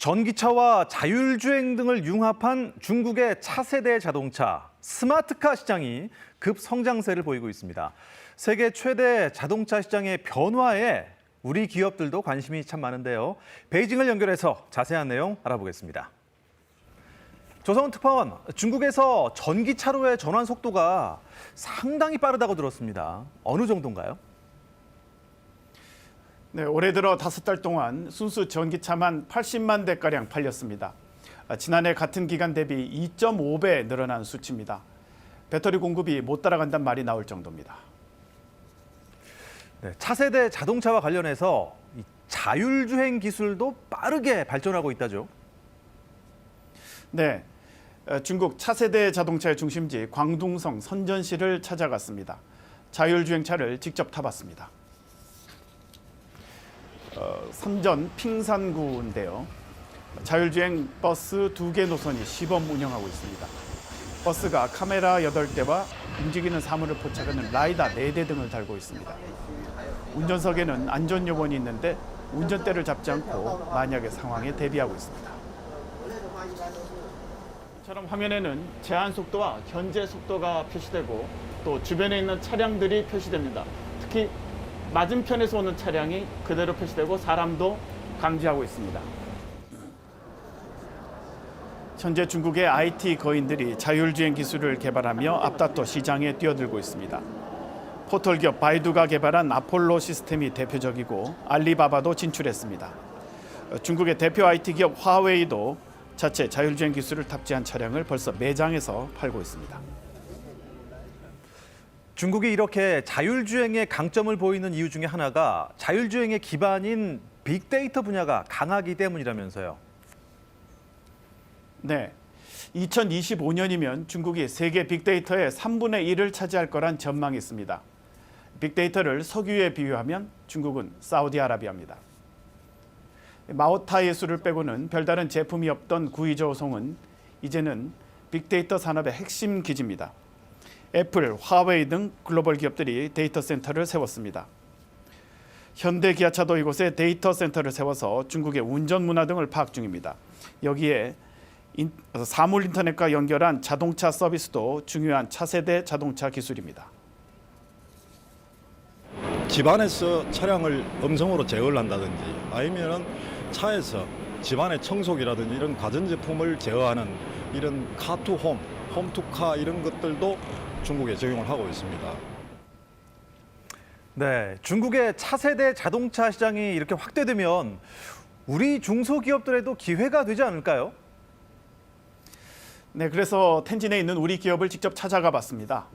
전기차와 자율주행 등을 융합한 중국의 차세대 자동차, 스마트카 시장이 급성장세를 보이고 있습니다. 세계 최대 자동차 시장의 변화에 우리 기업들도 관심이 참 많은데요. 베이징을 연결해서 자세한 내용 알아보겠습니다. 조선 특파원, 중국에서 전기차로의 전환 속도가 상당히 빠르다고 들었습니다. 어느 정도인가요? 네, 올해 들어 5달 동안 순수 전기차만 80만 대가량 팔렸습니다. 지난해 같은 기간 대비 2.5배 늘어난 수치입니다. 배터리 공급이 못 따라간다는 말이 나올 정도입니다. 네, 차세대 자동차와 관련해서 자율주행 기술도 빠르게 발전하고 있다죠. 네, 중국 차세대 자동차의 중심지 광둥성 선전시를 찾아갔습니다. 자율주행차를 직접 타봤습니다. 선전 핑산구인데요. 자율주행 버스 2개 노선이 시범 운영하고 있습니다. 버스가 카메라 8대와 움직이는 사물을 포착하는 라이다 4대 등을 달고 있습니다. 운전석에는 안전요원이 있는데 운전대를 잡지 않고 만약의 상황에 대비하고 있습니다. 처럼 화면에는 제한 속도와 현재 속도가 표시되고 또 주변에 있는 차량들이 표시됩니다. 특히 맞은편에서 오는 차량이 그대로 표시되고 사람도 감지하고 있습니다. 현재 중국의 IT 거인들이 자율주행 기술을 개발하며 앞다퉈 시장에 뛰어들고 있습니다. 포털 기업 바이두가 개발한 아폴로 시스템이 대표적이고 알리바바도 진출했습니다. 중국의 대표 IT 기업 화웨이도 자체 자율주행 기술을 탑재한 차량을 벌써 매장에서 팔고 있습니다. 중국이 이렇게 자율주행의 강점을 보이는 이유 중에 하나가 자율주행의 기반인 빅데이터 분야가 강하기 때문이라면서요. 네, 2025년이면 중국이 세계 빅데이터의 3분의 1을 차지할 거란 전망이 있습니다. 빅데이터를 석유에 비유하면 중국은 사우디아라비아입니다. 마오타 예술을 빼고는 별다른 제품이 없던 구이저우송은 이제는 빅데이터 산업의 핵심 기지입니다. 애플, 화웨이 등 글로벌 기업들이 데이터 센터를 세웠습니다. 현대 기아차도 이곳에 데이터 센터를 세워서 중국의 운전 문화 등을 파악 중입니다. 여기에 사물 인터넷과 연결한 자동차 서비스도 중요한 차세대 자동차 기술입니다. 집안에서 차량을 음성으로 제어를 한다든지 아니면 차에서 집안의 청소기라든지 이런 가전제품을 제어하는 이런 카투홈, 홈투카 이런 것들도 중국에 적용을 하고 있습니다. 네, 중국의 차세대 자동차 시장이 이렇게 확대되면 우리 중소기업들에도 기회가 되지 않을까요? 네, 그래서 텐진에 있는 우리 기업을 직접 찾아가 봤습니다.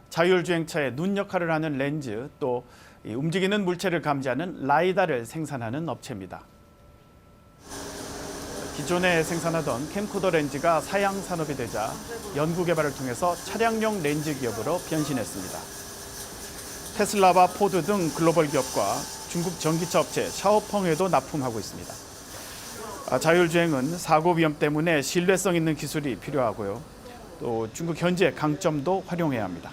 자율주행차의 눈 역할을 하는 렌즈, 또 움직이는 물체를 감지하는 라이다를 생산하는 업체입니다. 기존에 생산하던 캠코더 렌즈가 사양 산업이 되자 연구 개발을 통해서 차량용 렌즈 기업으로 변신했습니다. 테슬라와 포드 등 글로벌 기업과 중국 전기차 업체 샤오펑에도 납품하고 있습니다. 자율주행은 사고 위험 때문에 신뢰성 있는 기술이 필요하고요. 또 중국 현지의 강점도 활용해야 합니다.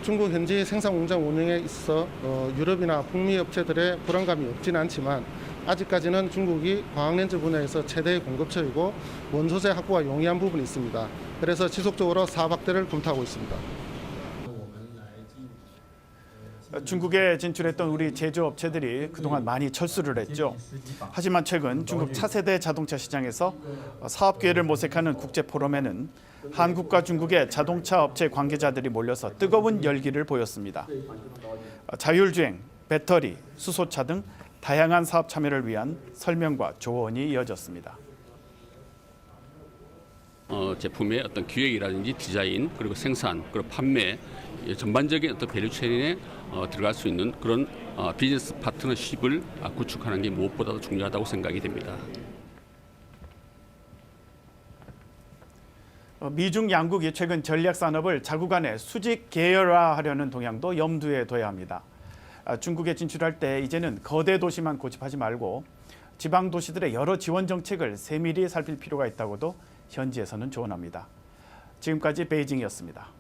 중국 현지 생산 공장 운영에 있어 유럽이나 북미 업체들의 불안감이 없지는 않지만 아직까지는 중국이 광학렌즈 분야에서 최대의 공급처이고 원소재 확보가 용이한 부분이 있습니다. 그래서 지속적으로 사업 확대를 검토하고 있습니다. 중국에 진출했던 우리 제조업체들이 그동안 많이 철수를 했죠. 하지만 최근 중국 차세대 자동차 시장에서 사업 기회를 모색하는 국제 포럼에는 한국과 중국의 자동차 업체 관계자들이 몰려서 뜨거운 열기를 보였습니다. 자율주행, 배터리, 수소차 등 다양한 사업 참여를 위한 설명과 조언이 이어졌습니다. 제품의 어떤 기획이라든지 디자인, 그리고 생산, 그리고 판매 전반적인 어떤 밸류체인에 들어갈 수 있는 그런 비즈니스 파트너십을 구축하는 게 무엇보다도 중요하다고 생각이 됩니다. 미중 양국이 최근 전략 산업을 자국 안에 수직 계열화하려는 동향도 염두에 둬야 합니다. 중국에 진출할 때 이제는 거대 도시만 고집하지 말고 지방 도시들의 여러 지원 정책을 세밀히 살필 필요가 있다고도 현지에서는 조언합니다. 지금까지 베이징이었습니다.